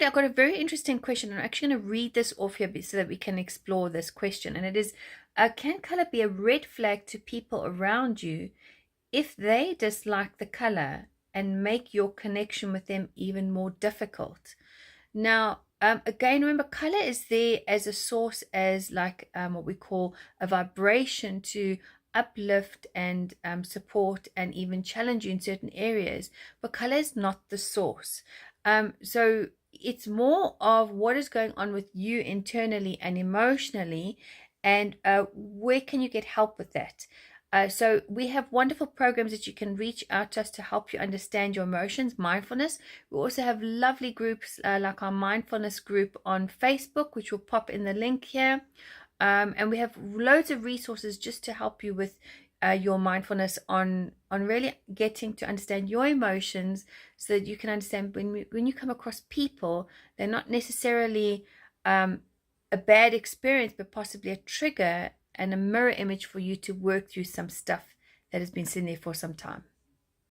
I've got a very interesting question. I'm actually going to read this off here so that we can explore this question. And it is, can color be a red flag to people around you if they dislike the color and make your connection with them even more difficult? Now, again, remember, color is there as a source, as like what we call a vibration to uplift and support and even challenge you in certain areas. But color is not the source. So it's more of what is going on with you internally and emotionally, and where can you get help with that? So we have wonderful programs that you can reach out to us to help you understand your emotions, mindfulness. We also have lovely groups like our mindfulness group on Facebook, which will pop in the link here. And we have loads of resources just to help you with your mindfulness on really getting to understand your emotions, so that you can understand when you come across people, they're not necessarily a bad experience, but possibly a trigger and a mirror image for you to work through some stuff that has been sitting there for some time.